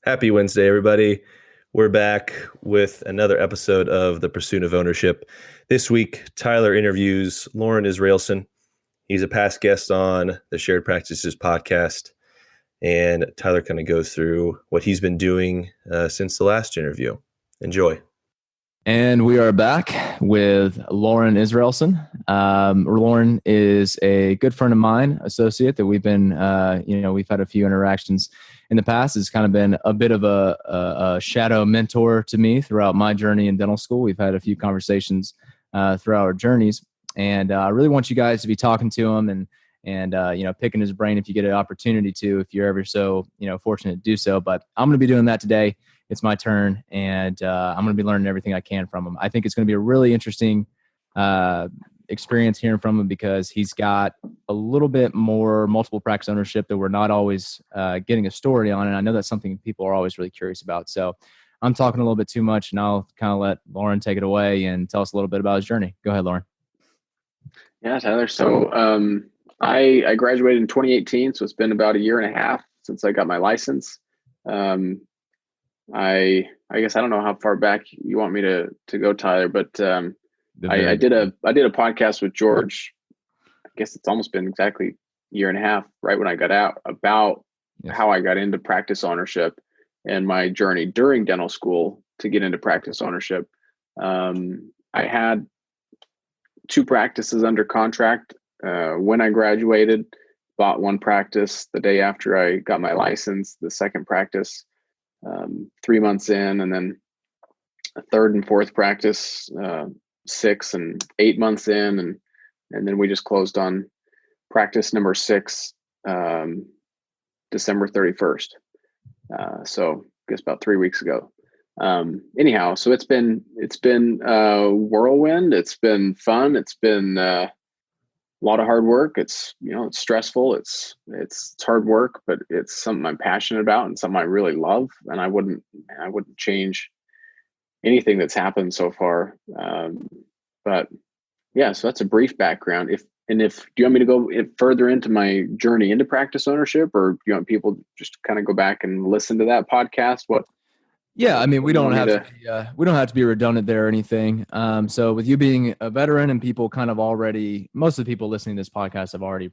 Happy Wednesday, everybody. We're back with another episode of The Pursuit of Ownership. This week, Tyler interviews Loren Israelsen. He's a past guest on the Shared Practices podcast, and Tyler kind of goes through what he's been doing since the last interview. Enjoy. And we are back with Loren Israelsen. Loren is a good friend of mine, associate that we've been, we've had a few interactions in the past. It's kind of been a bit of a shadow mentor to me throughout my journey in dental school. We've had a few conversations throughout our journeys, and I really want you guys to be talking to him and picking his brain if you get an opportunity to, if you're ever so fortunate to do so. But I'm going to be doing that today. It's my turn, and I'm going to be learning everything I can from him. I think it's going to be a really interesting experience hearing from him because he's got a little bit more multiple practice ownership that we're not always getting a story on, and I know that's something people are always really curious about. So I'm talking a little bit too much, and I'll kind of let Loren take it away and tell us a little bit about his journey. Go ahead, Loren. Yeah, Tyler. So I graduated in 2018, so it's been about a year and a half since I got my license. I guess I don't know how far back you want me to go, Tyler, but I did a podcast with George. I guess it's almost been exactly a year and a half, right when I got out, about how I got into practice ownership and my journey during dental school to get into practice ownership. I had 2 practices under contract when I graduated. Bought one practice the day after I got my license. The second practice 3 months in, and then a third and fourth practice 6 and 8 months in, and then we just closed on practice number 6 December 31st. So I guess about 3 weeks ago. Anyhow, so it's been a whirlwind. It's been fun. It's been a lot of hard work. It's it's stressful. It's hard work, but it's something I'm passionate about and something I really love. And I wouldn't change anything that's happened so far. But yeah, so that's a brief background. Do you want me to go further into my journey into practice ownership, or do you want people just kind of go back and listen to that podcast? Yeah, I mean, we don't have to be redundant there or anything. So with you being a veteran and people kind of most of the people listening to this podcast have already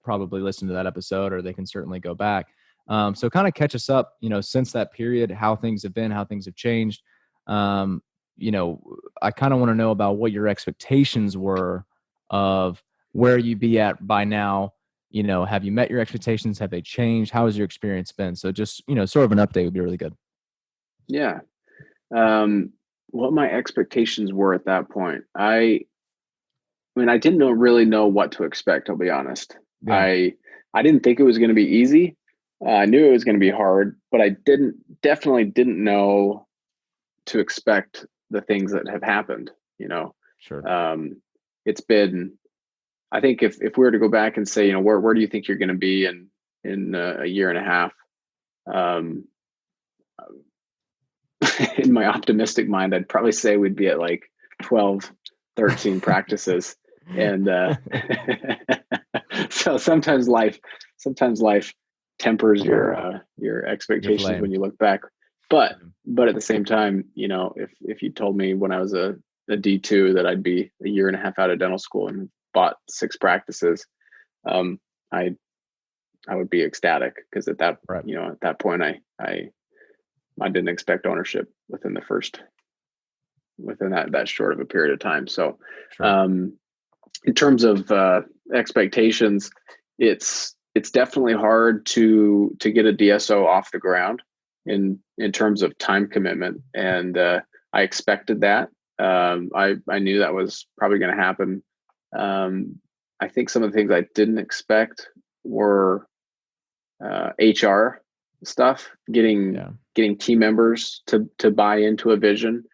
probably listened to that episode, or they can certainly go back. So kind of catch us up, since that period, how things have been, how things have changed. I kind of want to know about what your expectations were of where you'd be at by now. Have you met your expectations? Have they changed? How has your experience been? So just, sort of an update would be really good. Yeah. What my expectations were at that point. I didn't really know what to expect, I'll be honest. Yeah. I didn't think it was going to be easy. I knew it was going to be hard, but I definitely didn't know to expect the things that have happened, Sure. It's been, I think if we were to go back and say, where do you think you're going to be in a year and a half? In my optimistic mind, I'd probably say we'd be at like 12, 13 practices. And so sometimes life tempers your expectations when you look back. But at the same time, if you told me when I was a D2 that I'd be a year and a half out of dental school and bought 6 practices, I would be ecstatic, because at that at that point I didn't expect ownership within that short of a period of time. So, sure. In terms of expectations, it's definitely hard to get a DSO off the ground in terms of time commitment. And I expected that. I knew that was probably going to happen. I think some of the things I didn't expect were HR stuff, getting team members to buy into a vision.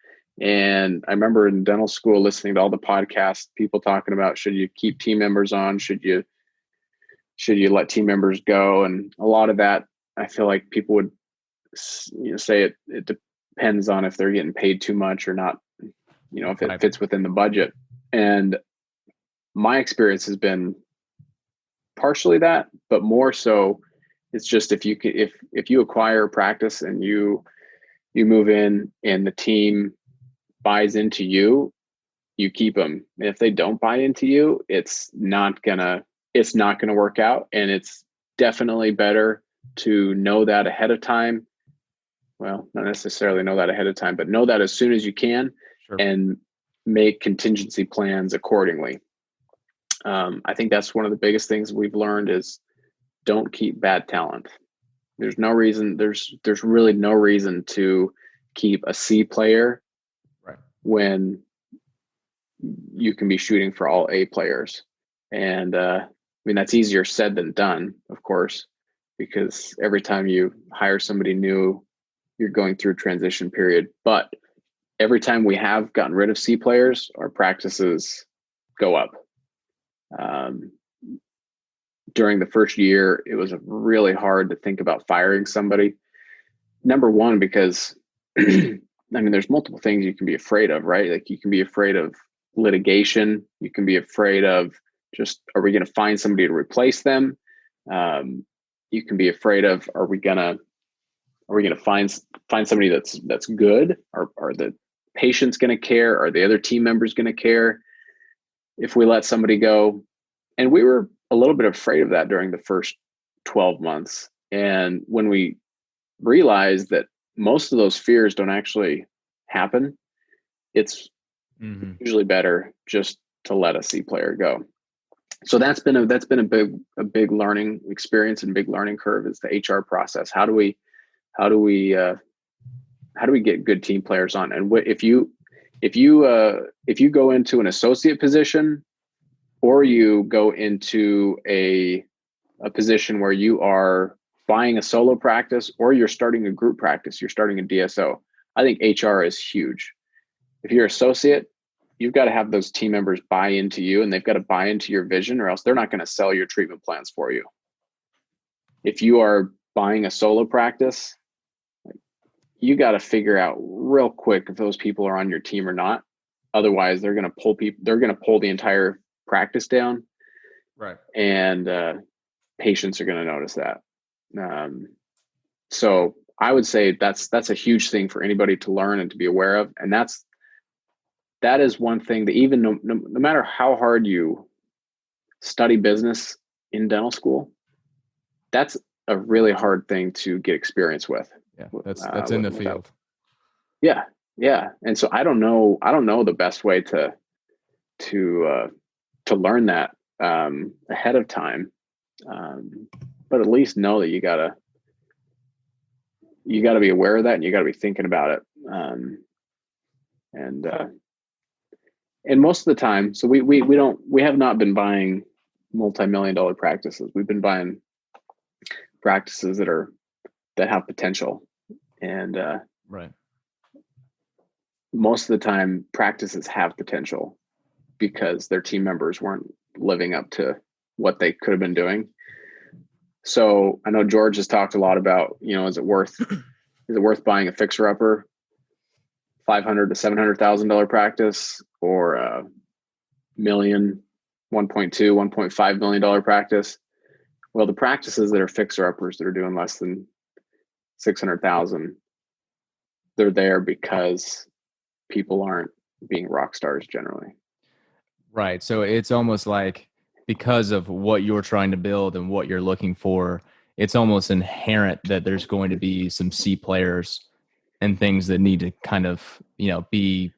And I remember in dental school listening to all the podcasts, people talking about, should you keep team members on? Should you let team members go? And a lot of that, I feel like people would say it depends on if they're getting paid too much or not, if it fits within the budget. And my experience has been partially that, but more so It's just if you acquire a practice and you move in and the team buys into you, you keep them. And if they don't buy into you, it's not gonna work out. And it's definitely better to know that ahead of time. Well, not necessarily know that ahead of time, but know that as soon as you can. Sure. And make contingency plans accordingly. I think that's one of the biggest things we've learned is don't keep bad talent. There's no reason, there's really no reason to keep a C player when you can be shooting for all A players. And I mean, that's easier said than done, of course, because every time you hire somebody new, you're going through a transition period. But every time we have gotten rid of C players, our practices go up. During the first year, it was really hard to think about firing somebody. Number one, because I mean, there's multiple things you can be afraid of, right? Like you can be afraid of litigation. You can be afraid of just, are we going to find somebody to replace them? You can be afraid of, are we going to find somebody that's good? Are the patients going to care? Are the other team members going to care if we let somebody go? And we were a little bit afraid of that during the first 12 months. And when we realized that most of those fears don't actually happen, it's usually better just to let a C player go. So that's been a big learning experience and big learning curve is the HR process. How do we get good team players on? And if you go into an associate position, or you go into a position where you are buying a solo practice, or you're starting a group practice, you're starting a DSO, I think HR is huge. If you're associate, you've got to have those team members buy into you, and they've got to buy into your vision, or else they're not going to sell your treatment plans for you. If you are buying a solo practice, you got to figure out real quick if those people are on your team or not. Otherwise, they're going to pull the entire practice down, right? And patients are going to notice that. So I would say that's a huge thing for anybody to learn and to be aware of. And that is one thing that even no matter how hard you study business in dental school, that's a really hard thing to get experience with. Yeah, that's in the field. Yeah. And so I don't know the best way to learn that ahead of time, but at least know that you gotta be aware of that, and you gotta be thinking about it. And most of the time, so we have not been buying multi-million-dollar practices. We've been buying practices that have potential, and right. Most of the time, practices have potential because their team members weren't living up to what they could have been doing. So I know George has talked a lot about, is it worth buying a fixer-upper, $500,000 to $700,000 practice, or a $1.2 $1.5 million practice? Well, the practices that are fixer-uppers that are doing less than $600,000, they're there because people aren't being rock stars generally. Right. So it's almost like, because of what you're trying to build and what you're looking for, it's almost inherent that there's going to be some C players and things that need to kind of, be,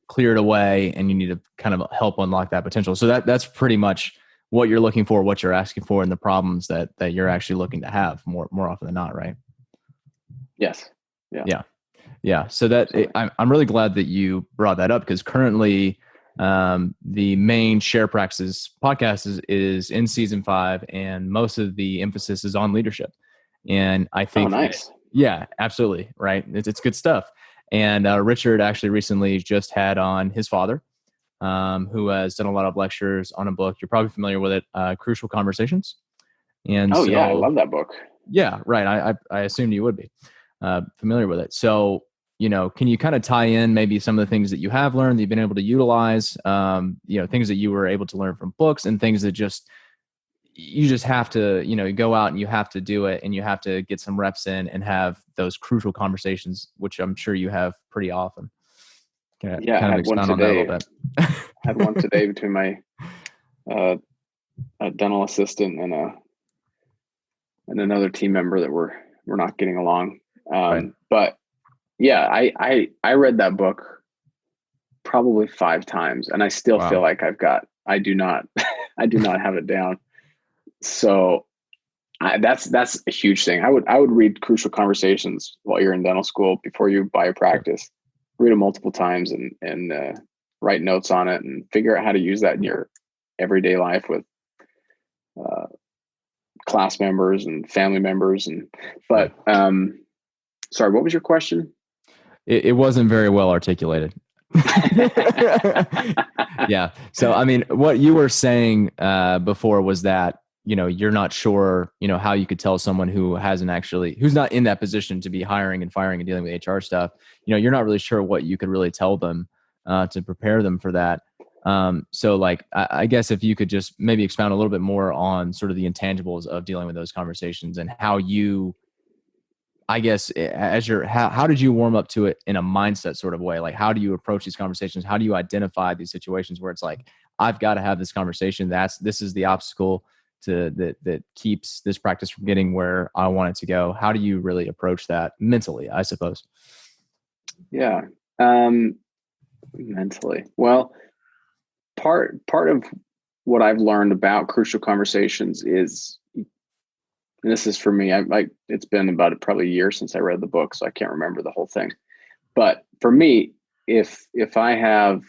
cleared away, and you need to kind of help unlock that potential. So that's pretty much what you're looking for, what you're asking for, and the problems that you're actually looking to have more often than not, right? Yes. Yeah. So I'm really glad that you brought that up, because currently the main Share Practices podcast is in season 5, and most of the emphasis is on leadership. And I think, nice. Yeah, absolutely. Right. It's good stuff. And Richard actually recently just had on his father, who has done a lot of lectures on a book. You're probably familiar with it, Crucial Conversations. And yeah, I love that book. Yeah, right. I assumed you would be familiar with it. So, can you kind of tie in maybe some of the things that you have learned that you've been able to utilize, things that you were able to learn from books, and things that just, you just have to, go out and you have to do it, and you have to get some reps in and have those crucial conversations, which I'm sure you have pretty often. Can Yeah, kind I of had one expound on that a today. little bit? Had one today between my a dental assistant and another team member that we're not getting along. Right. But yeah, I read that book probably 5 times, and I still Wow. feel like I do not I do not have it down. So that's a huge thing. I would read Crucial Conversations while you're in dental school before you buy a practice. Read it multiple times and write notes on it and figure out how to use that in your everyday life with class members and family members. But sorry, what was your question? It wasn't very well articulated. Yeah. So, I mean, what you were saying before was that, you're not sure, how you could tell someone who's not in that position to be hiring and firing and dealing with HR stuff. You're not really sure what you could really tell them to prepare them for that. So like, I guess if you could just maybe expound a little bit more on sort of the intangibles of dealing with those conversations and how you, I guess, how did you warm up to it in a mindset sort of way? Like, how do you approach these conversations? How do you identify these situations where it's like, I've got to have this conversation. This is the obstacle that keeps this practice from getting where I want it to go. How do you really approach that mentally, I suppose? Yeah. Mentally. Well, part of what I've learned about crucial conversations is, and this is for me, it's been about probably a year since I read the book, so I can't remember the whole thing. But for me, if I have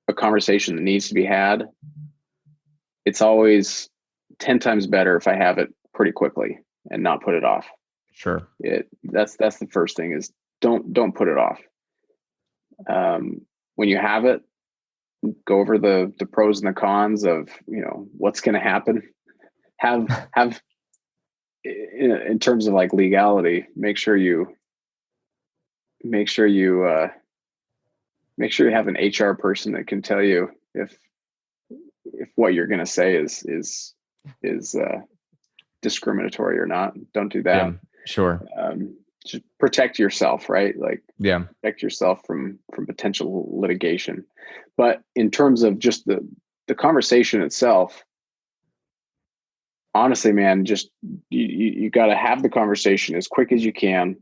a conversation that needs to be had, it's always 10 times better if I have it pretty quickly and not put it off. Sure. That's the first thing is don't put it off. When you have it, go over the pros and the cons of, what's going to happen. Have in terms of like legality, make sure you have an HR person that can tell you if what you're going to say is discriminatory or not. Don't do that. Yeah, sure. Just protect yourself, right? Like, yeah, protect yourself from potential litigation. But in terms of just the conversation itself, honestly, man, just you got to have the conversation as quick as you can.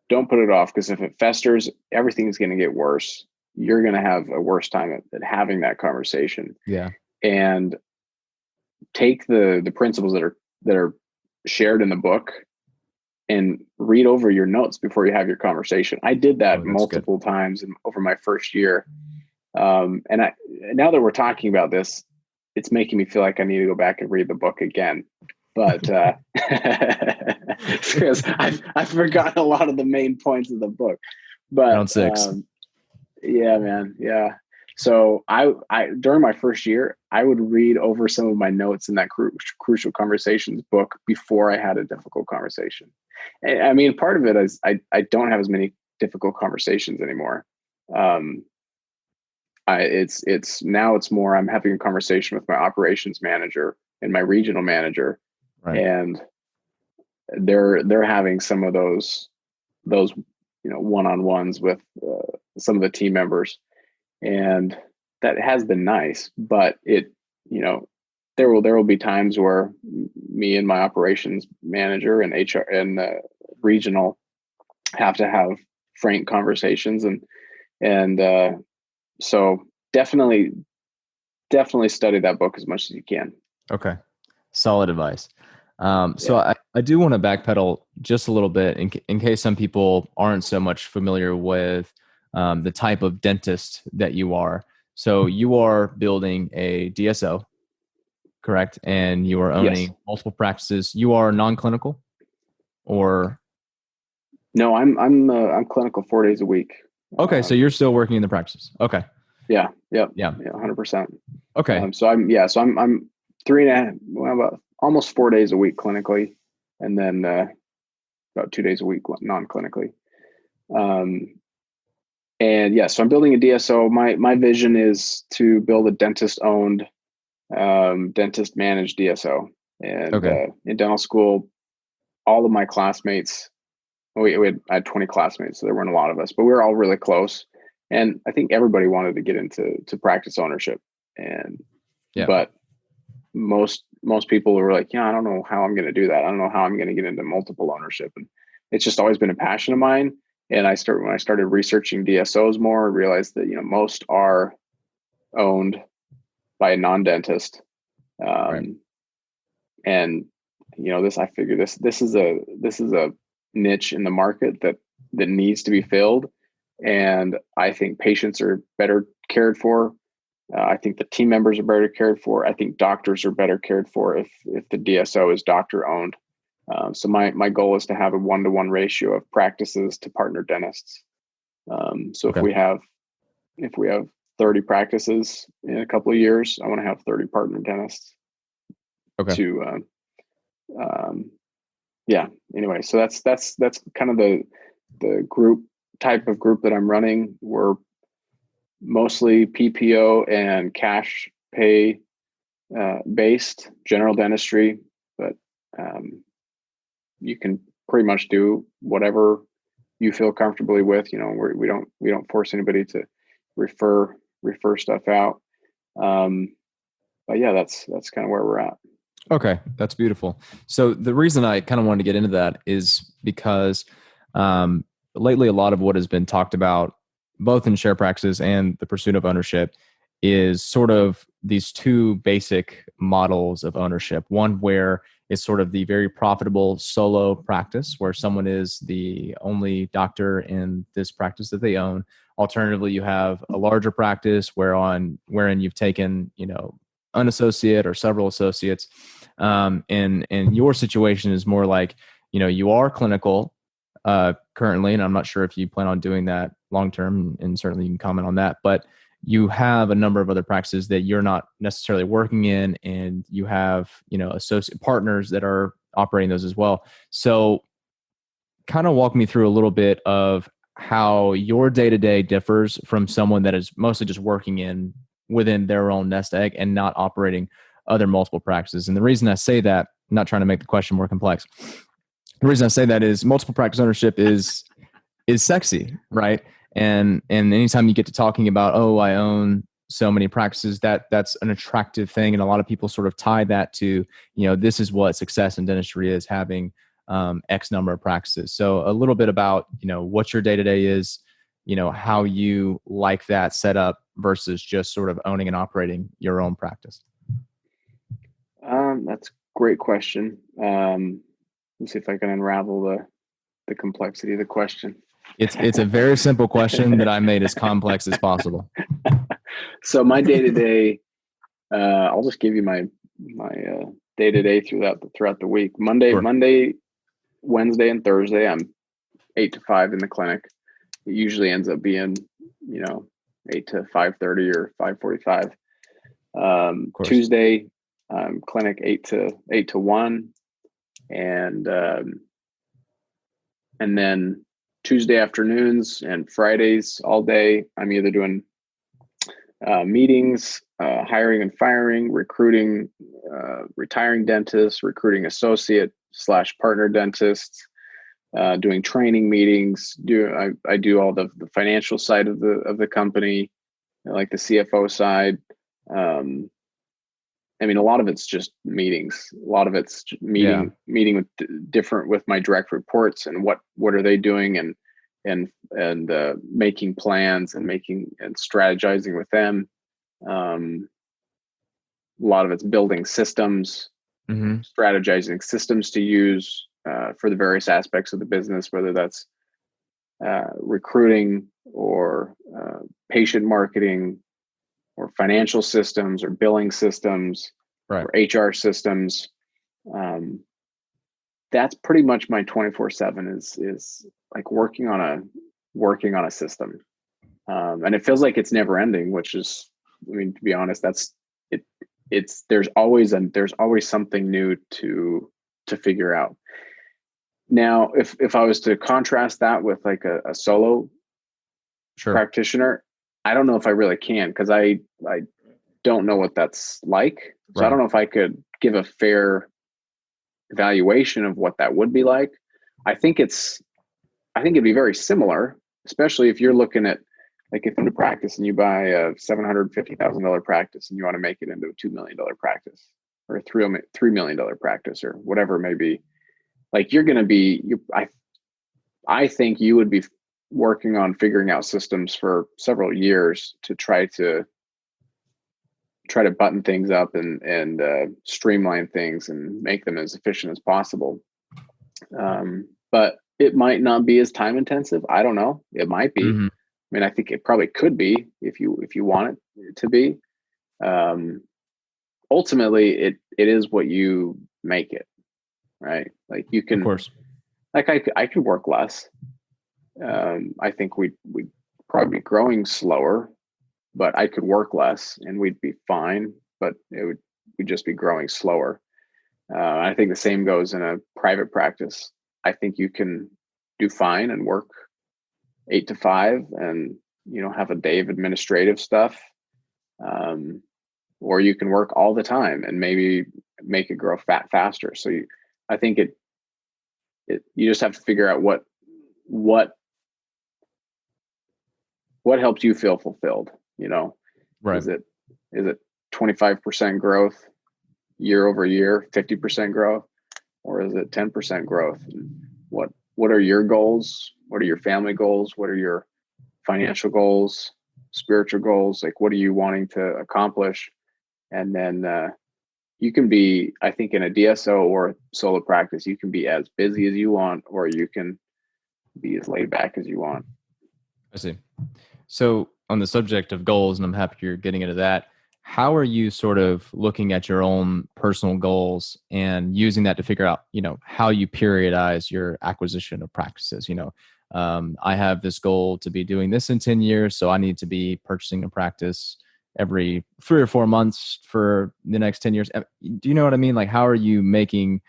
Don't put it off, because if it festers, everything's going to get worse. You're going to have a worse time at having that conversation. Yeah. And take the principles that are shared in the book and read over your notes before you have your conversation. I did that multiple times over my first year. And now that we're talking about this, it's making me feel like I need to go back and read the book again. But because I've forgotten a lot of the main points of the book. But round 6. Yeah, man. Yeah. So I during my first year, I would read over some of my notes in that Crucial Conversations book before I had a difficult conversation. And, I mean, part of it is I don't have as many difficult conversations anymore. It's more I'm having a conversation with my operations manager and my regional manager, right. And they're having some of those one-on-ones with some of the team members. And that has been nice, but there will be times where me and my operations manager and HR and regional have to have frank conversations, and so definitely study that book as much as you can. Okay, solid advice. So I do want to backpedal just a little bit in case some people aren't so much familiar with the type of dentist that you are. So you are building a DSO, correct? And you are owning multiple practices. You are non-clinical, or? No, I'm clinical 4 days a week. Okay, so you're still working in the practices. Okay. Yeah. Yep. Yeah. 100%. Okay. So I'm 3.5, about almost 4 days a week clinically, and then about 2 days a week non-clinically. And so I'm building a DSO. My vision is to build a dentist-owned, dentist-managed DSO. And in dental school, all of my classmates, I had 20 classmates, so there weren't a lot of us, but we were all really close. And I think everybody wanted to get into practice ownership. And but most people were like, I don't know how I'm going to do that. I don't know how I'm going to get into multiple ownership. And it's just always been a passion of mine. And when I started researching DSOs more, I realized that, most are owned by a non-dentist. And, I figure this is a niche in the market that needs to be filled. And I think patients are better cared for. I think the team members are better cared for. I think doctors are better cared for if the DSO is doctor owned. So my goal is to have a 1-to-1 ratio of practices to partner dentists. So if we have 30 practices in a couple of years, I want to have 30 partner dentists. Anyway, so that's kind of the type of group that I'm running. We're mostly PPO and cash pay based general dentistry, but you can pretty much do whatever you feel comfortably with. We don't force anybody to refer stuff out. But yeah, that's kind of where we're at. Okay, that's beautiful. So the reason I kind of wanted to get into that is because lately a lot of what has been talked about, both in share practices and the pursuit of ownership, is sort of these two basic models of ownership. One where it's sort of the very profitable solo practice where someone is the only doctor in this practice that they own. Alternatively, you have a larger practice wherein you've taken, an associate or several associates. And your situation is more like, you are clinical currently, and I'm not sure if you plan on doing that long term, and certainly you can comment on that, but you have a number of other practices that you're not necessarily working in, and you have, associate partners that are operating those as well. So kind of walk me through a little bit of how your day-to-day differs from someone that is mostly just working within their own nest egg and not operating other multiple practices. And the reason I say that, I'm not trying to make the question more complex. The reason I say that is multiple practice ownership is sexy, right? And anytime you get to talking about, I own so many practices, that's an attractive thing. And a lot of people sort of tie that to, this is what success in dentistry is, having X number of practices. So a little bit about, what your day-to-day is, how you like that setup versus just sort of owning and operating your own practice. That's a great question. Let's see if I can unravel the complexity of the question. It's a very simple question that I made as complex as possible. So my day-to-day, I'll just give you my day-to-day throughout the week. Monday, Wednesday, and Thursday, I'm 8 to 5 in the clinic. It usually ends up being, 8 to 5:30 or 5:45. Tuesday, clinic 8 to 1, and then Tuesday afternoons and Fridays all day, I'm either doing meetings, hiring and firing, recruiting, retiring dentists, recruiting associate/partner dentists, doing training meetings. I do all the financial side of the company, like the CFO side. A lot of it's just meetings. A lot of it's meeting with my direct reports and what are they doing, and making plans and strategizing with them. A lot of it's building systems, strategizing systems to use for the various aspects of the business, whether that's recruiting or patient marketing or financial systems or billing systems, right, or HR systems. That's pretty much my 24/7 is like working on a system. And it feels like it's never ending, which is, to be honest, that's it. There's always something new to figure out. Now, if I was to contrast that with like a solo practitioner, I don't know if I really can, because I don't know what that's like. So I don't know if I could give a fair evaluation of what that would be like, I think it'd be very similar, especially if you're looking at, like, if you're in practice and you buy a $750,000 practice and you want to make it into a $2 million practice or a $3 million practice or whatever it may be. Like, you're going to be, I think you would be working on figuring out systems for several years to try to button things up and streamline things and make them as efficient as possible. But it might not be as time intensive. I don't know. It might be. Mm-hmm. I mean, I think it probably could be if you want it to be. Ultimately, it is what you make it, right? Like, you can, of course, like, I could work less. I think we'd probably be growing slower, but I could work less and we'd be fine. But we'd just be growing slower. I think the same goes in a private practice. I think you can do fine and work 8 to 5 and, have a day of administrative stuff. Or you can work all the time and maybe make it grow faster. So I think you just have to figure out what helps you feel fulfilled, right? Is it 25% growth year over year, 50% growth, or is it 10% growth? What are your goals? What are your family goals? What are your financial goals, spiritual goals? Like, what are you wanting to accomplish? And then you can be, I think, in a DSO or solo practice, you can be as busy as you want, or you can be as laid back as you want. I see. So on the subject of goals, and I'm happy you're getting into that, how are you sort of looking at your own personal goals and using that to figure out, how you periodize your acquisition of practices? I have this goal to be doing this in 10 years, so I need to be purchasing a practice every 3 or 4 months for the next 10 years. Do you know what I mean? Like, how are you making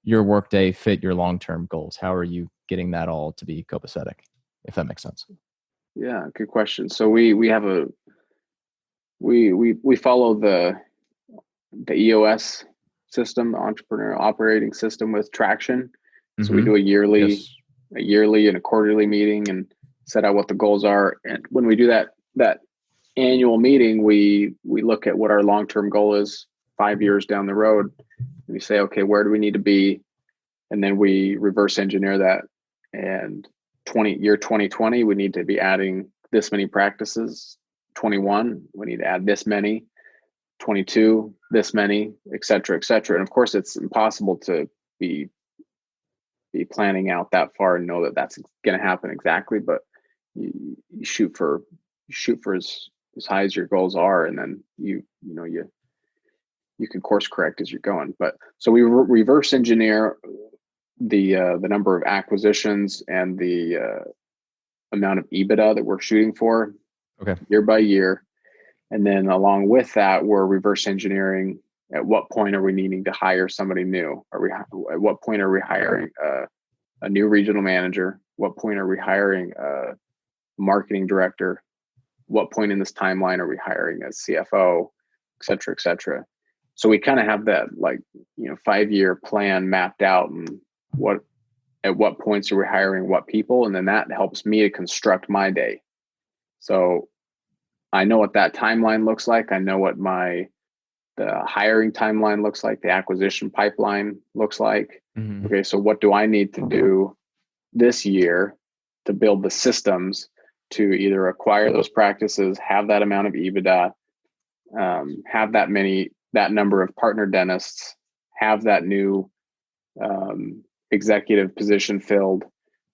your workday fit your long-term goals? How are you getting that all to be copacetic, if that makes sense? Yeah, good question. So we have we follow the EOS system, the Entrepreneurial Operating System, with Traction. So we do a yearly and a quarterly meeting and set out what the goals are. And when we do that annual meeting, we look at what our long-term goal is 5 years down the road. And we say, okay, where do we need to be? And then we reverse engineer that. And 2020, we need to be adding this many practices. 21, we need to add this many. 22, this many, et cetera, et cetera. And of course, it's impossible to be planning out that far and know that that's going to happen exactly. But you shoot for as high as your goals are, and then you can course correct as you're going. But so we reverse engineer the number of acquisitions and the amount of EBITDA that we're shooting for, year by year. And then along with that, we're reverse engineering at what point are we needing to hire somebody new? At what point are we hiring a new regional manager? What point are we hiring a marketing director? What point in this timeline are we hiring a CFO, et cetera, et cetera? So we kind of have that 5-year plan mapped out, and at what points are we hiring what people, and then that helps me to construct my day. So I know what that timeline looks like. I know what the hiring timeline looks like, the acquisition pipeline looks like. Mm-hmm. Okay, so what do I need to do this year to build the systems to either acquire those practices, have that amount of EBITDA, have that number of partner dentists, have that new executive position filled?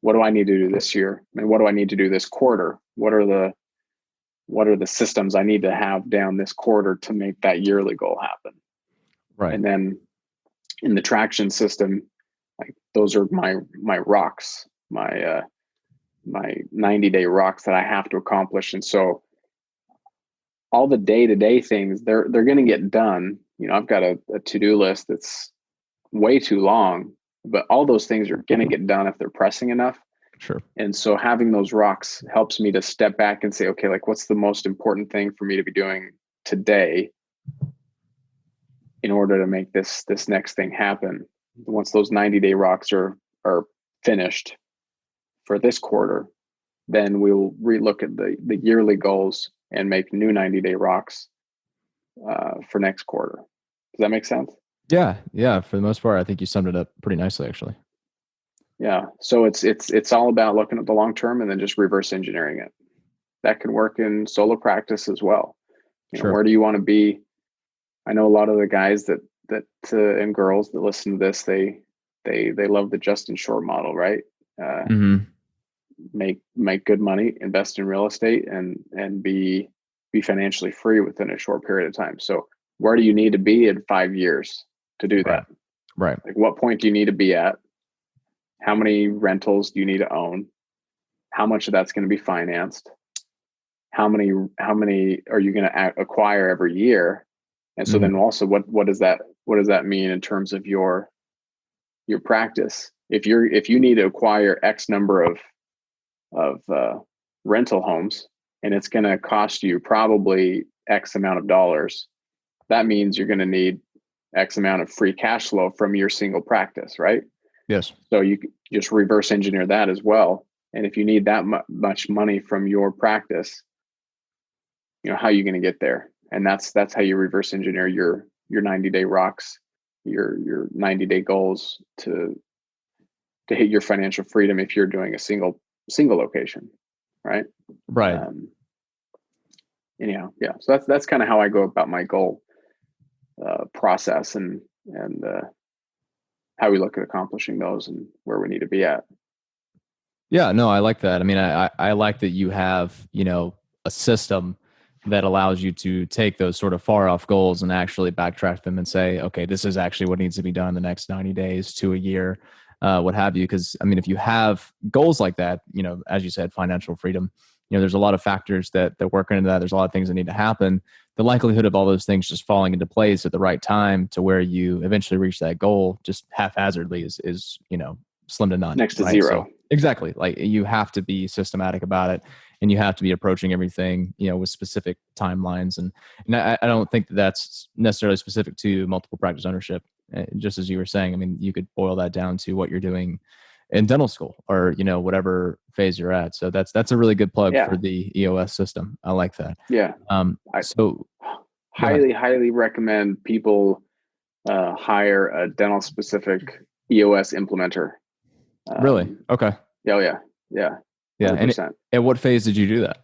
What do I need to do this year? And what do I need to do this quarter? What are the systems I need to have down this quarter to make that yearly goal happen? Right. And then in the Traction system, those are my rocks, my 90-day rocks that I have to accomplish. And so all the day-to-day things, they're going to get done. I've got a to-do list that's way too long, but all those things are going to get done if they're pressing enough. Sure. And so having those rocks helps me to step back and say, okay, what's the most important thing for me to be doing today in order to make this next thing happen? once those 90-day rocks are finished for this quarter, then we'll relook at the yearly goals and make new 90-day rocks for next quarter. Does that make sense? Yeah. For the most part, I think you summed it up pretty nicely, actually. Yeah. So it's all about looking at the long term and then just reverse engineering it. That can work in solo practice as well. Sure. Where do you want to be? I know a lot of the guys that and girls that listen to this, they love the Justin Short model, right? Make good money, invest in real estate, and be financially free within a short period of time. So where do you need to be in 5 years to do that? Right. Like, what point do you need to be at? How many rentals do you need to own? How much of that's going to be financed? How many are you going to acquire every year? And so then also what does that mean in terms of your practice? If you need to acquire X number of rental homes, and it's going to cost you probably X amount of dollars, that means you're going to need X amount of free cash flow from your single practice, right? Yes. So you just reverse engineer that as well. And if you need that much money from your practice, how are you going to get there? And that's how you reverse engineer your 90-day rocks, your 90-day goals to hit your financial freedom if you're doing a single location, right? Right. Anyhow, yeah. So that's kind of how I go about my goal process and how we look at accomplishing those and where we need to be at. Yeah, no, I like that. I mean, I like that you have, a system that allows you to take those sort of far off goals and actually backtrack them and say, okay, this is actually what needs to be done in the next 90 days to a year, what have you. Because I mean, if you have goals like that, as you said, financial freedom, there's a lot of factors that work into that. There's a lot of things that need to happen. The likelihood of all those things just falling into place at the right time to where you eventually reach that goal just haphazardly is slim to none. Next to zero. So, exactly. Like, you have to be systematic about it, and you have to be approaching everything, with specific timelines. And I don't think that's necessarily specific to multiple practice ownership. Just as you were saying, I mean, you could boil that down to what you're doing in dental school or, whatever phase you're at. So that's a really good plug for the EOS system. I like that. Yeah. So highly recommend people hire a dental specific EOS implementer. Really? Okay. Yeah. 100%. And at what phase did you do that?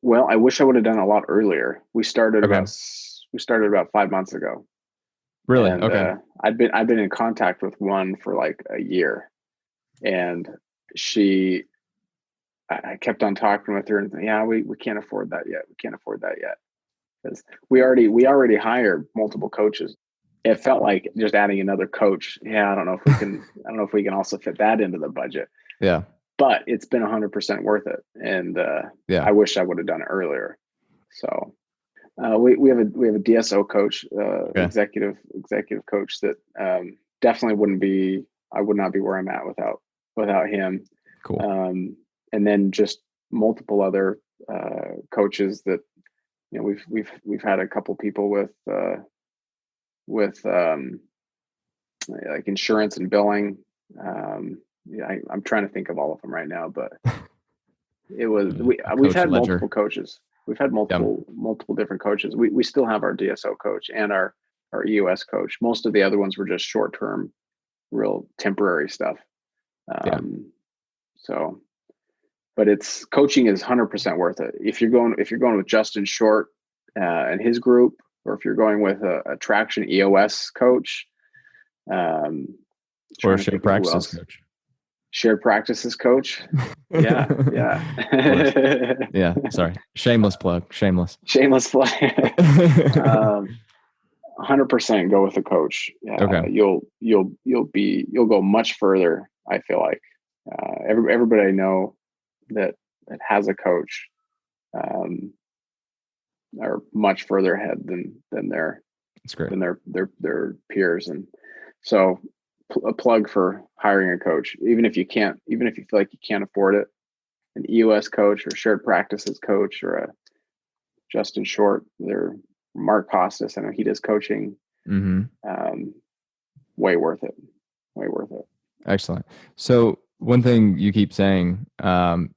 Well, I wish I would have done it a lot earlier. We started about 5 months ago. Really? And, okay. I've been in contact with one for like a year, and I kept on talking with her, and we can't afford that yet. We can't afford that yet because we already hired multiple coaches. It felt like just adding another coach. Yeah, I don't know if we can. I don't know if we can also fit that into the budget. Yeah, but it's been 100% worth it, and I wish I would have done it earlier. So. We have a DSO coach, executive coach that definitely I would not be where I'm at without him. Cool. And then just multiple other coaches that we've had a couple people with like insurance and billing. I'm trying to think of all of them right now, but we've had multiple coaches. We've had multiple different coaches. We still have our DSO coach and our EOS coach. Most of the other ones were just short-term, real temporary stuff. So, but coaching is 100% worth it. If you're going with Justin Short and his group, or if you're going with a Traction EOS coach, or a shared practices coach. Shared practices coach. Yeah. Yeah. Sorry. Shameless plug. Shameless plug. 100% go with a coach. Okay. You'll go much further. I feel like everybody I know that has a coach are much further ahead than their peers. And so a plug for hiring a coach, even if you feel like you can't afford it, an EOS coach or shared practices coach or a Justin Short, they're Mark Costas. I know he does coaching. Mm-hmm. way worth it. Way worth it. Excellent. So one thing you keep saying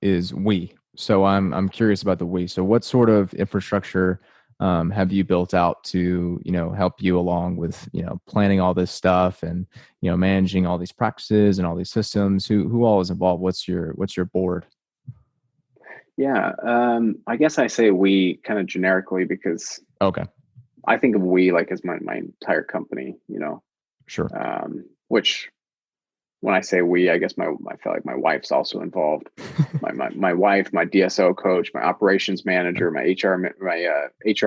is we. So I'm curious about the we. So what sort of infrastructure have you built out to, help you along with, planning all this stuff and, managing all these practices and all these systems? Who all is involved? What's your board? Yeah. I guess I say we kind of generically because okay, I think of we like as my entire company, sure. Which when I say we, I guess I feel like my wife's also involved. my wife, my DSO coach, my operations manager, my HR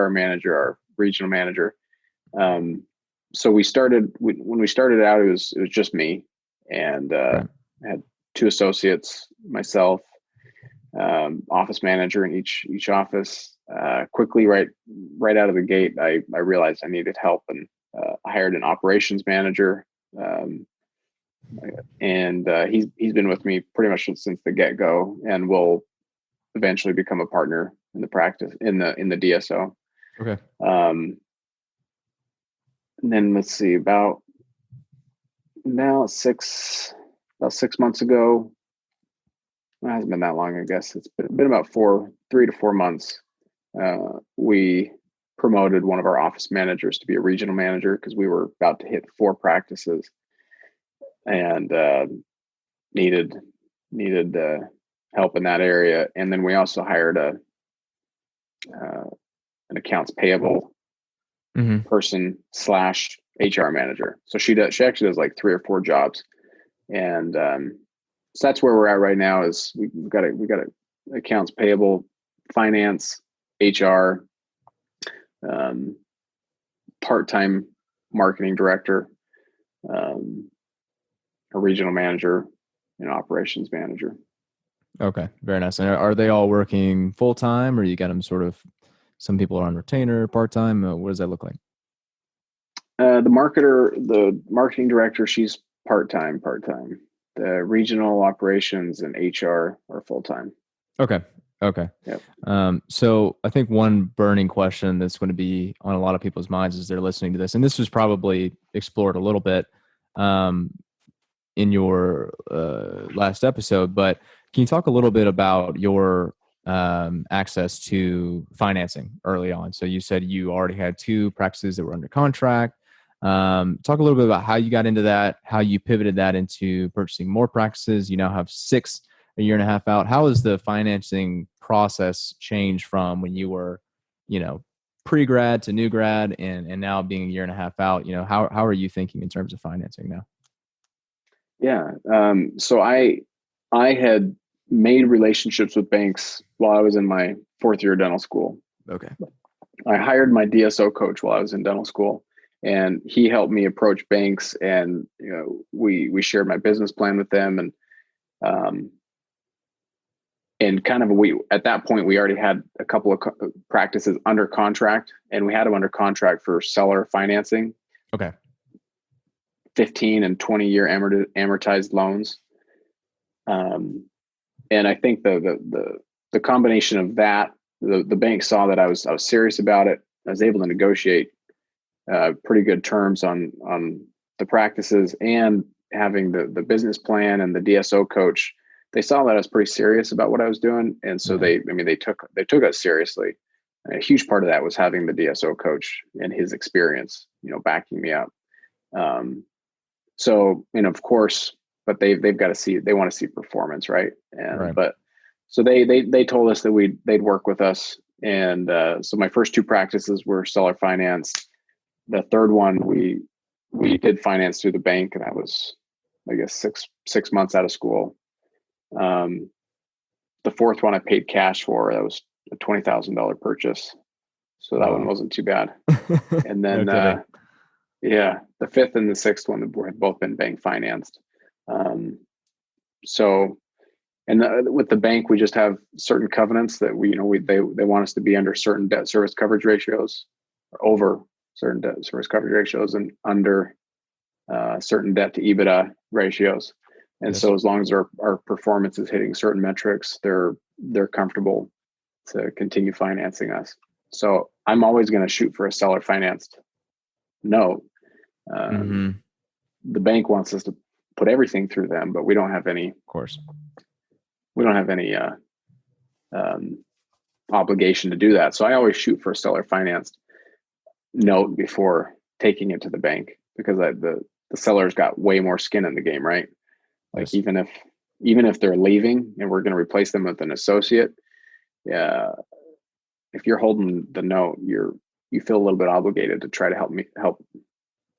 manager, our regional manager. So when we started out, it was just me, and Right. I had 2 associates, myself, office manager in each office. Quickly, right out of the gate, I realized I needed help, and I hired an operations manager. And he's been with me pretty much since the get-go, and will eventually become a partner in the practice in the DSO. Okay. And then let's see, about 6 months ago. It hasn't been that long, I guess. It's been about 3 to 4 months. We promoted one of our office managers to be a regional manager because we were about to hit 4 practices, and needed help in that area. And then we also hired an accounts payable person / HR manager. So she actually does like 3 or 4 jobs, and so that's where we're at right now. Is we got a accounts payable, finance, HR, part-time marketing director, a regional manager, and operations manager. Okay, very nice. And are they all working full time, or you got them sort of? Some people are on retainer, part time. What does that look like? The marketing director, she's part time. The regional operations and HR are full time. Okay. Yep. So I think one burning question that's going to be on a lot of people's minds as they're listening to this, and this was probably explored a little bit in your last episode, but can you talk a little bit about your access to financing early on? So you said you already had 2 practices that were under contract. Talk a little bit about how you got into that, how you pivoted that into purchasing more practices. You now have 6 a year and a half out. How has the financing process changed from when you were, pre-grad to new grad and now being a year and a half out? How are you thinking in terms of financing now? Yeah. So I had made relationships with banks while I was in my 4th year of dental school. Okay. I hired my DSO coach while I was in dental school, and he helped me approach banks, and we shared my business plan with them, and kind of at that point we already had a couple of practices under contract, and we had them under contract for seller financing. Okay. 15 and 20 year amortized loans. And I think the combination of that, the bank saw that I was serious about it. I was able to negotiate pretty good terms on the practices, and having the business plan and the DSO coach. They saw that I was pretty serious about what I was doing, and so they took us seriously. And a huge part of that was having the DSO coach and his experience, backing me up. So, of course, but they've got to see, they want to see performance, right? And right. But so they told us that they'd work with us, and so my first 2 practices were seller financed. The third one we did finance through the bank, and that was, I guess, six months out of school. The fourth one I paid cash for. That was a $20,000 purchase, so that one wasn't too bad. And then yeah, the 5th and the 6th one had both been bank financed. So, and with the bank, we just have certain covenants that they want us to be under certain debt service coverage ratios, or over certain debt service coverage ratios, and under certain debt to EBITDA ratios. And yes. So as long as our performance is hitting certain metrics, they're comfortable to continue financing us. So I'm always going to shoot for a seller financed note. the bank wants us to put everything through them, but we don't have any, Of course, obligation to do that. So I always shoot for a seller financed note before taking it to the bank, because the seller's got way more skin in the game, right? Like yes. even if they're leaving and we're going to replace them with an associate, if you're holding the note, you feel a little bit obligated to try to help me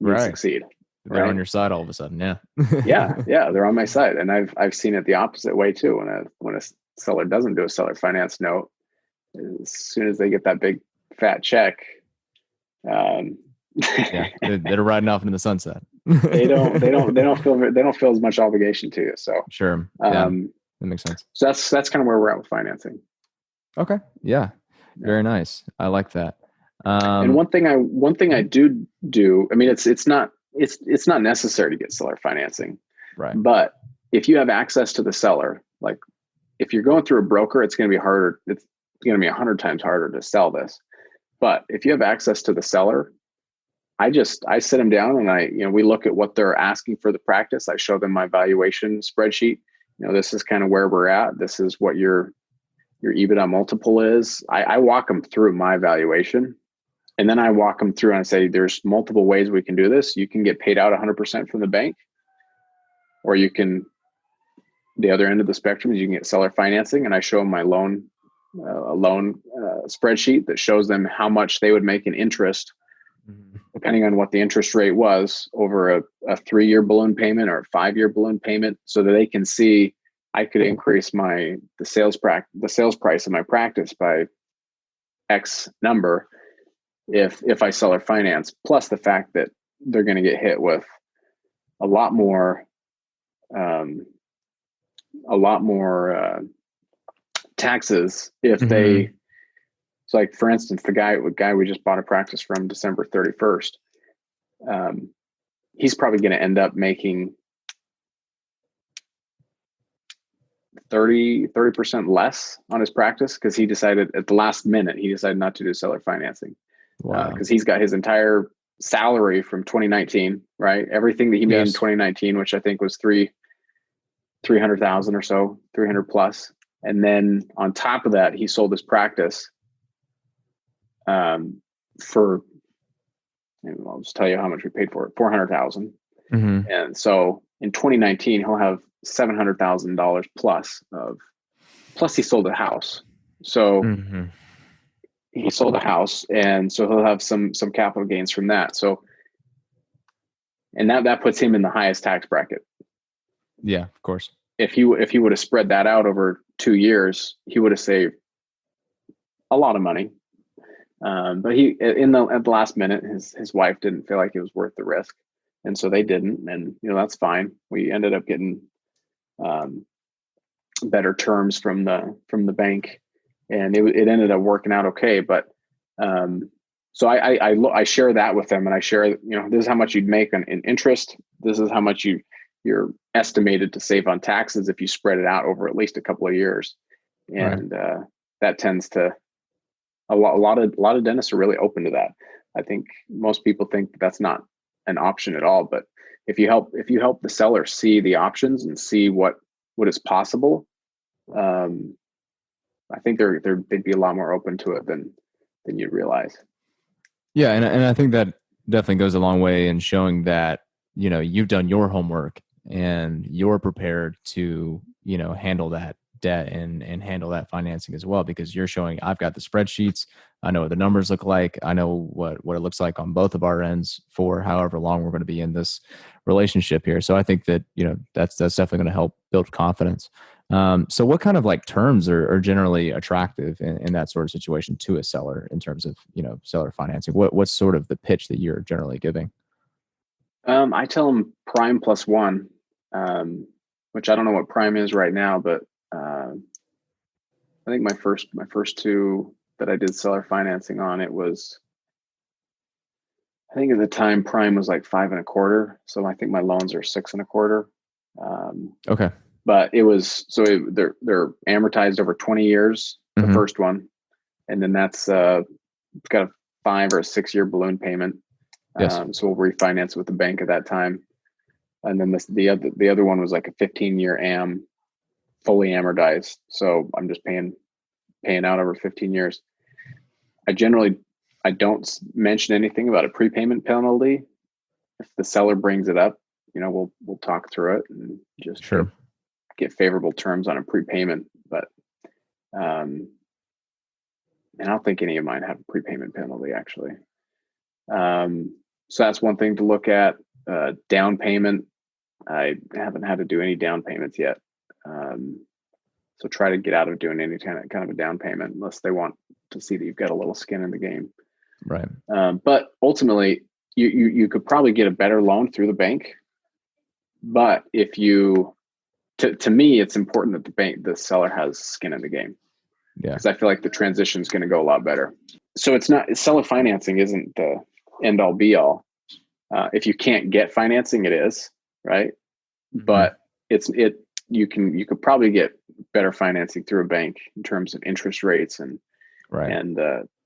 Right. succeed. They're right? on your side all of a sudden. Yeah. yeah, they're on my side, and I've seen it the opposite way too. When a seller doesn't do a seller finance note, as soon as they get that big fat check, yeah, they're riding off into the sunset. they don't feel as much obligation to you. So sure, yeah, that makes sense. So that's kind of where we're at with financing. Okay, yeah, very nice. I like that. And one thing I do. I mean, it's not necessary to get seller financing, right? But if you have access to the seller, like if you're going through a broker, it's going to be harder. It's going to be 100 times harder to sell this. But if you have access to the seller, I sit them down and we look at what they're asking for the practice. I show them my valuation spreadsheet. This is kind of where we're at. This is what your EBITDA multiple is. I walk them through my valuation, and then I walk them through and I say, there's multiple ways we can do this. You can get paid out 100% from the bank, or you can, the other end of the spectrum is you can get seller financing. And I show them my loan spreadsheet that shows them how much they would make in interest, depending on what the interest rate was over a 3-year balloon payment or a 5-year balloon payment, so that they can see I could increase the sales price of my practice by X number if I seller finance, plus the fact that they're going to get hit with a lot more taxes if they. So, like for instance, the guy we just bought a practice from December 31st, he's probably going to end up making 30% less on his practice, because he decided at the last minute not to do seller financing. Wow. Because he's got his entire salary from 2019, right? Everything that he made in 2019, which I think was 300,000 or so, 300 plus. And then on top of that, he sold his practice for, I'll just tell you how much we paid for it, 400,000. And so in 2019, he'll have $700,000 plus he sold a house. So he sold a house, and so he'll have some capital gains from that. So, and that puts him in the highest tax bracket. Yeah, of course. If he would have spread that out over 2 years, he would have saved a lot of money. But at the last minute, his wife didn't feel like it was worth the risk, and so they didn't. And that's fine. We ended up getting better terms from the bank, and it ended up working out okay. But so I share that with them, and I share, this is how much you'd make in interest. This is how much you're estimated to save on taxes if you spread it out over at least a couple of years. And that tends to, a lot of dentists are really open to that. I think most people think that's not an option at all, but if you help the seller see the options and see what is possible, I think they'd be a lot more open to it than you'd realize. Yeah, and I think that definitely goes a long way in showing that you've done your homework and you're prepared to handle that debt and handle that financing as well, because you're showing, I've got the spreadsheets, I know what the numbers look like, I know what it looks like on both of our ends for however long we're going to be in this relationship here. So I think that that's definitely going to help build confidence. So what kind of like terms are generally attractive in that sort of situation to a seller in terms of seller financing? What's sort of the pitch that you're generally giving? I tell them prime plus one, which I don't know what prime is right now, but I think my first two that I did seller financing on, it was, I think at the time prime was like 5.25. So I think my loans are 6.25. Okay. But it was, they're amortized over 20 years, the first one. And then that's, it's got a 5 or 6 year balloon payment. Yes. So we'll refinance with the bank at that time. And then the other one was like a 15-year AM, fully amortized. So I'm just paying out over 15 years. I don't mention anything about a prepayment penalty. If the seller brings it up, we'll talk through it and just get favorable terms on a prepayment. But and I don't think any of mine have a prepayment penalty, actually. So that's one thing to look at. Down payment. I haven't had to do any down payments yet. So try to get out of doing any kind of a down payment unless they want to see that you've got a little skin in the game. Right. But ultimately, you could probably get a better loan through the bank. But if to me, it's important that the seller has skin in the game. Yeah. Because I feel like the transition is going to go a lot better. So seller financing isn't the end all be all. If you can't get financing, it is, right? Mm-hmm. But you could probably get better financing through a bank in terms of interest rates and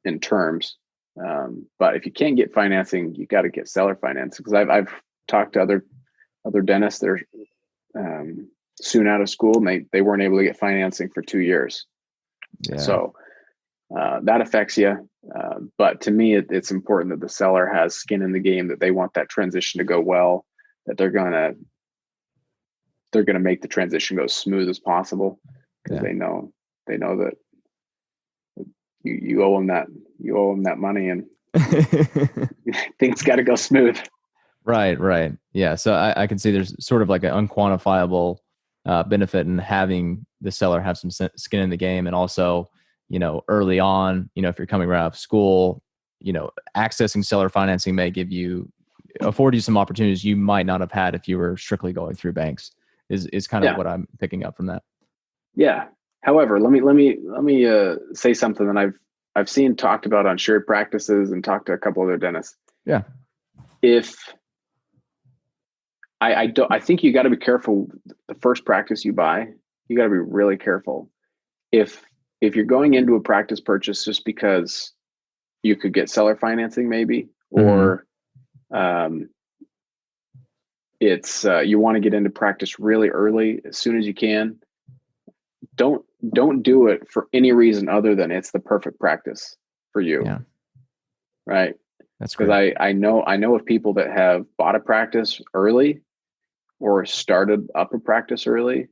in terms. But if you can't get financing, you got to get seller financing. Because I've talked to other dentists that are soon out of school, and they weren't able to get financing for 2 years. Yeah. So that affects you. But to me, it's important that the seller has skin in the game, that they want that transition to go well, that they're gonna make the transition go as smooth as possible, because they know that you owe them that money, and things got to go smooth. Right. Yeah. So I can see there's sort of like an unquantifiable benefit in having the seller have some skin in the game. And also, early on, if you're coming right out of school, accessing seller financing may afford you some opportunities you might not have had if you were strictly going through banks, is kind of what I'm picking up from that. Yeah. However, let me say something that I've seen talked about on shared practices and talked to a couple other dentists. Yeah. If I think you got to be careful. The first practice you buy, you got to be really careful. If you're going into a practice purchase just because you could get seller financing, maybe, or it's you want to get into practice really early, as soon as you can. Don't do it for any reason other than it's the perfect practice for you. Yeah. Right. That's great. Because I know of people that have bought a practice early or started up a practice early,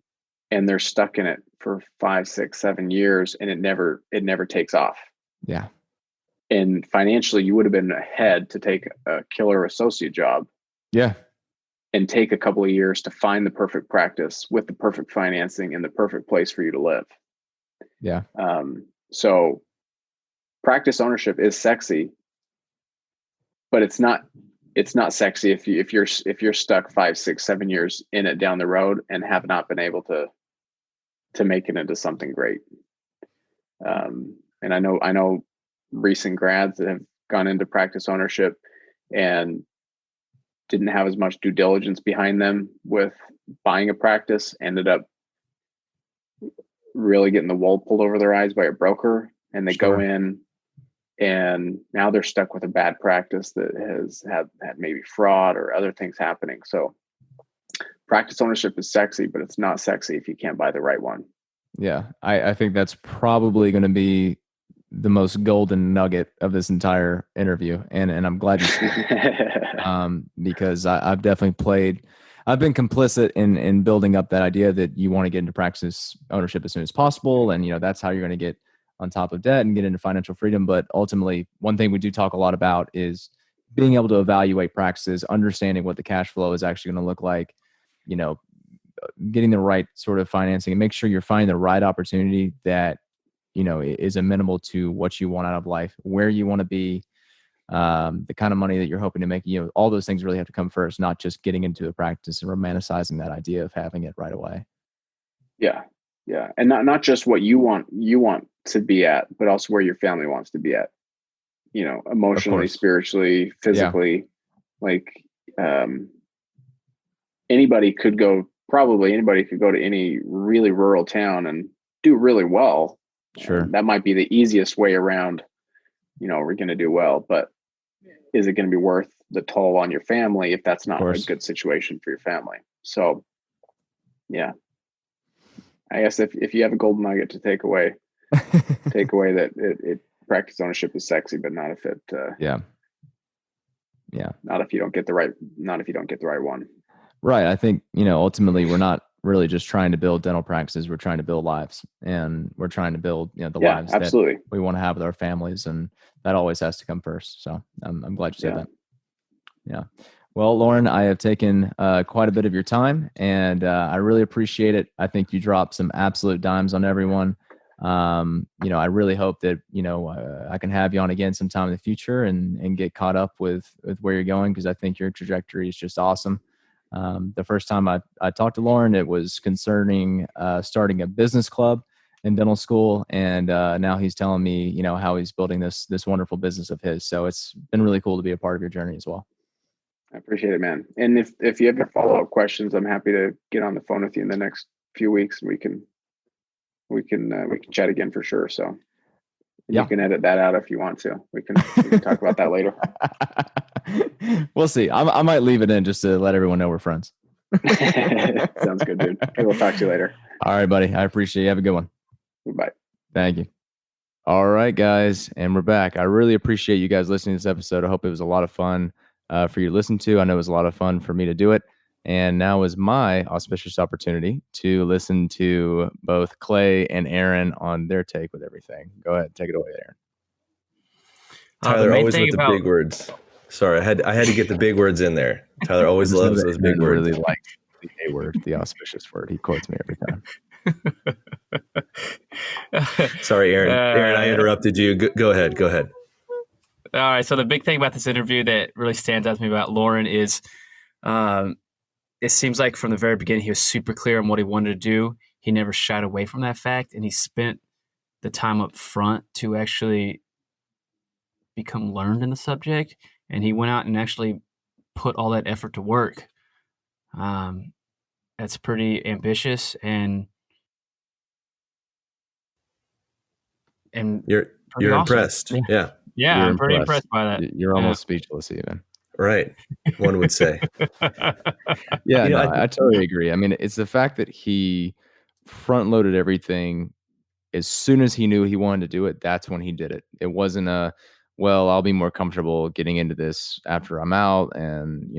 and they're stuck in it for 5, 6, 7 years, and it never takes off. Yeah. And financially, you would have been ahead to take a killer associate job. Yeah. And take a couple of years to find the perfect practice with the perfect financing and the perfect place for you to live. Yeah. So practice ownership is sexy, but it's not sexy if you're stuck 5, 6, 7 years in it down the road and have not been able to make it into something great. And I know recent grads that have gone into practice ownership and didn't have as much due diligence behind them with buying a practice, ended up really getting the wool pulled over their eyes by a broker, and they go in, and now they're stuck with a bad practice that has had maybe fraud or other things happening. So practice ownership is sexy, but it's not sexy if you can't buy the right one. Yeah. I think that's probably going to be the most golden nugget of this entire interview. And I'm glad you said it. Because I've definitely I've been complicit in building up that idea that you want to get into practice ownership as soon as possible. And, that's how you're going to get on top of debt and get into financial freedom. But ultimately, one thing we do talk a lot about is being able to evaluate practices, understanding what the cash flow is actually going to look like, getting the right sort of financing, and make sure you're finding the right opportunity that, is amenable to what you want out of life, where you want to be, the kind of money that you're hoping to make. All those things really have to come first, not just getting into a practice and romanticizing that idea of having it right away. Yeah. And not just what you want to be at, but also where your family wants to be at, emotionally, spiritually, physically. Like anybody could go to any really rural town and do really well. Sure. That might be the easiest way around, we're going to do well, but is it going to be worth the toll on your family if that's not a good situation for your family. So yeah, I guess if you have a golden nugget to take away that it practice ownership is sexy, but not if it not if you don't get the right one. Right. I think, ultimately we're not really just trying to build dental practices. We're trying to build lives, and we're trying to build, the lives absolutely. that we want to have with our families. And that always has to come first. So I'm glad you said that. Yeah. Well, Loren, I have taken quite a bit of your time, and I really appreciate it. I think you dropped some absolute dimes on everyone. I really hope that, I can have you on again sometime in the future and get caught up with where you're going, because I think your trajectory is just awesome. The first time I talked to Loren, it was concerning starting a business club in dental school, and now he's telling me, how he's building this wonderful business of his. So it's been really cool to be a part of your journey as well. I appreciate it, man. And if you have any follow-up questions, I'm happy to get on the phone with you in the next few weeks, and we can chat again for sure. So you can edit that out if you want to. We can talk about that later. We'll see. I might leave it in just to let everyone know we're friends. Sounds good, dude. Okay, we'll talk to you later. All right, buddy. I appreciate you. Have a good one. Bye. Thank you. All right, guys. And we're back. I really appreciate you guys listening to this episode. I hope it was a lot of fun for you to listen to. I know it was a lot of fun for me to do it. And now is my auspicious opportunity to listen to both Clay and Aaron on their take with everything. Go ahead. Take it away, Aaron. Tyler, always with the big words. Sorry, I had to get the big words in there. Tyler always loves those big words. I really like the A word, the auspicious word. He quotes me every time. Sorry, Aaron. Aaron, I interrupted you. Go ahead. All right. So the big thing about this interview that really stands out to me about Loren is it seems like from the very beginning he was super clear on what he wanted to do. He never shied away from that fact, and he spent the time up front to actually become learned in the subject, and he went out and actually put all that effort to work. That's pretty ambitious, and you're awesome. impressed. Yeah, I'm pretty impressed by that. You're almost speechless even. Right, one would say. I totally agree. I mean, it's the fact that he front loaded everything as soon as he knew he wanted to do it. That's when he did it. It wasn't I'll be more comfortable getting into this after I'm out, and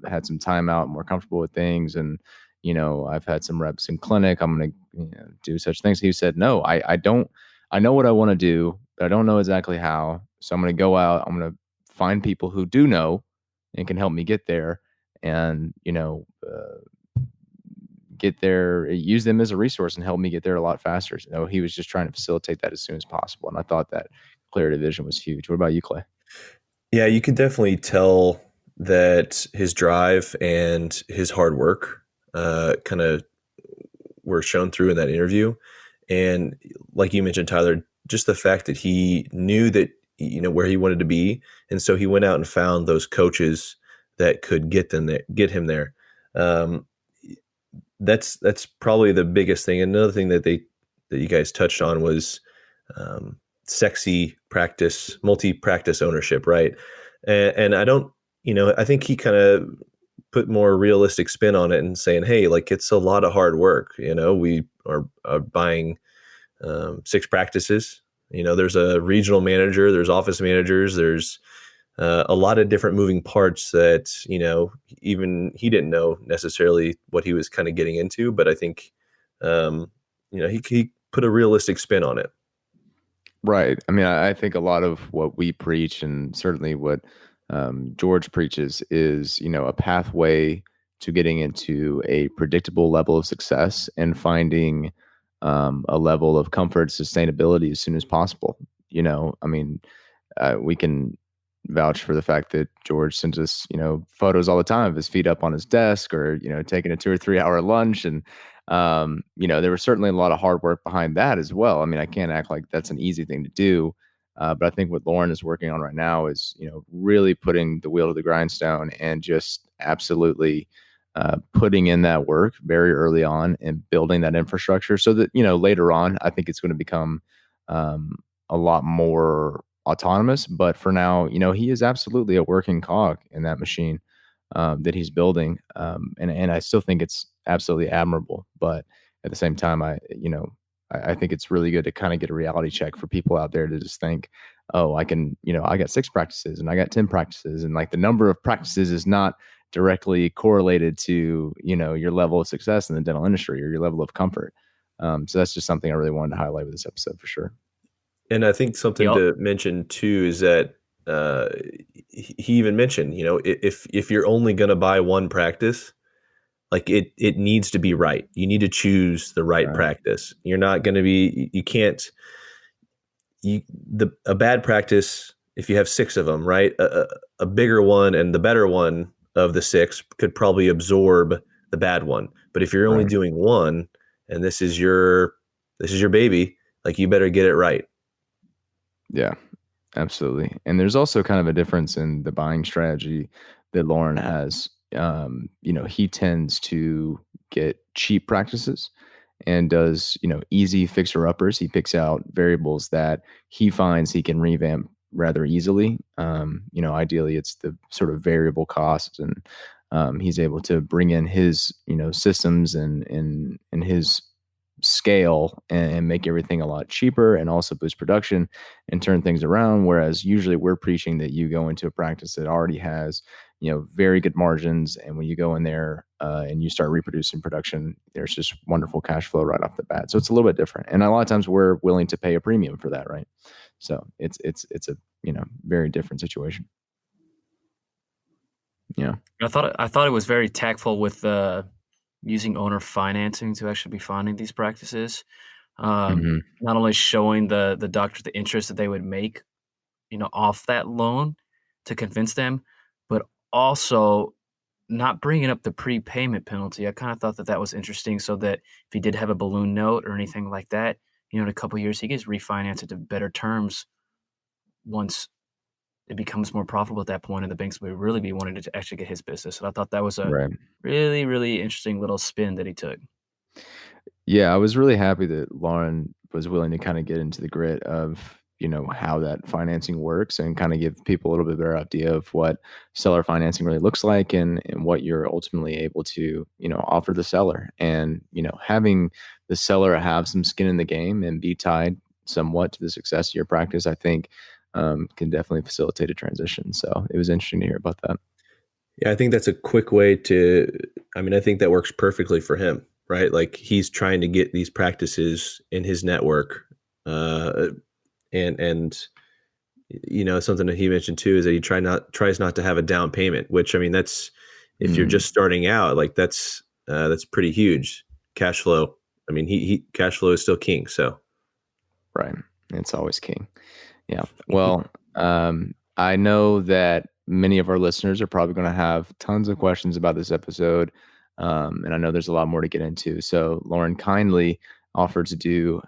had some time out, more comfortable with things, and I've had some reps in clinic. I'm going to do such things. He said, no, I don't. I know what I want to do, but I don't know exactly how. So I'm going to go out. I'm going to find people who do know and can help me get there, and get there, use them as a resource and help me get there a lot faster. He was just trying to facilitate that as soon as possible, and I thought that clarity of vision was huge. What about you, Clay? Yeah, you could definitely tell that his drive and his hard work kind of were shown through in that interview. And like you mentioned, Tyler, just the fact that he knew that where he wanted to be, and so he went out and found those coaches that could get him there. That's probably the biggest thing. Another thing that you guys touched on was sexy practice, multi-practice ownership, right? And I don't, I think he kind of put more realistic spin on it and saying, hey, like, it's a lot of hard work. We are buying 6 practices. There's a regional manager, there's office managers, there's a lot of different moving parts that, even he didn't know necessarily what he was kind of getting into. But I think, he put a realistic spin on it. Right. I mean, I think a lot of what we preach, and certainly what George preaches, is, a pathway to getting into a predictable level of success and finding a level of comfort, sustainability as soon as possible. I mean, we can vouch for the fact that George sends us, photos all the time of his feet up on his desk, or, taking a 2 or 3 hour lunch. And, there was certainly a lot of hard work behind that as well. I mean, I can't act like that's an easy thing to do. But I think what Loren is working on right now is, really putting the wheel to the grindstone and just absolutely putting in that work very early on and building that infrastructure so that, later on, I think it's going to become a lot more autonomous, but for now, he is absolutely a working cog in that machine that he's building. And I still think it's absolutely admirable. But at the same time, I think it's really good to kind of get a reality check for people out there to just think, oh, I got 6 practices and I got 10 practices. And like the number of practices is not directly correlated to, your level of success in the dental industry or your level of comfort. So that's just something I really wanted to highlight with this episode for sure. And I think something to mention too is that he even mentioned, if you're only going to buy one practice, like it needs to be right. You need to choose the right practice. You're not going to be, you can't, a bad practice, if you have 6 of them, right? A bigger one and the better one of the 6 could probably absorb the bad one. But if you're only doing one and this is your baby, like you better get it right. Yeah, absolutely. And there's also kind of a difference in the buying strategy that Loren has. He tends to get cheap practices and does, easy fixer-uppers. He picks out variables that he finds he can revamp rather easily. Ideally it's the sort of variable costs, and he's able to bring in his, systems and his scale and make everything a lot cheaper and also boost production and turn things around. Whereas usually we're preaching that you go into a practice that already has, very good margins. And when you go in there and you start reproducing production, there's just wonderful cash flow right off the bat. So it's a little bit different. And a lot of times we're willing to pay a premium for that. Right. So it's a, very different situation. Yeah. I thought it was very tactful with using owner financing to actually be funding these practices. Not only showing the doctor the interest that they would make, off that loan to convince them, but also not bringing up the prepayment penalty. I kind of thought that was interesting, so that if he did have a balloon note or anything like that, in a couple of years, he gets refinanced into better terms once it becomes more profitable at that point, and the banks would really be wanting to actually get his business. And I thought that was a really, really interesting little spin that he took. Yeah, I was really happy that Loren was willing to kind of get into the grit of, how that financing works and kind of give people a little bit better idea of what seller financing really looks like and what you're ultimately able to, offer the seller. And, having the seller have some skin in the game and be tied somewhat to the success of your practice, I think can definitely facilitate a transition. So it was interesting to hear about that. Yeah, I think that's a quick way I think that works perfectly for him, right? Like he's trying to get these practices in his network. And something that he mentioned too is that he tries not to have a down payment, which, that's, if you're just starting out, like that's pretty huge cash flow. He cash flow is still king. So. Right. It's always king. Yeah. Well, I know that many of our listeners are probably going to have tons of questions about this episode. And I know there's a lot more to get into. So Loren kindly offered to do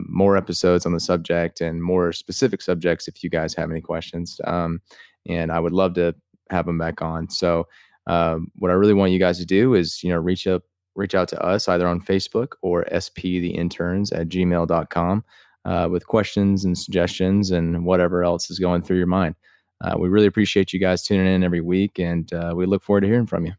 more episodes on the subject and more specific subjects if you guys have any questions. And I would love to have him back on. So what I really want you guys to do is, reach out to us either on Facebook or sptheinterns@gmail.com. With questions and suggestions and whatever else is going through your mind. We really appreciate you guys tuning in every week, and we look forward to hearing from you.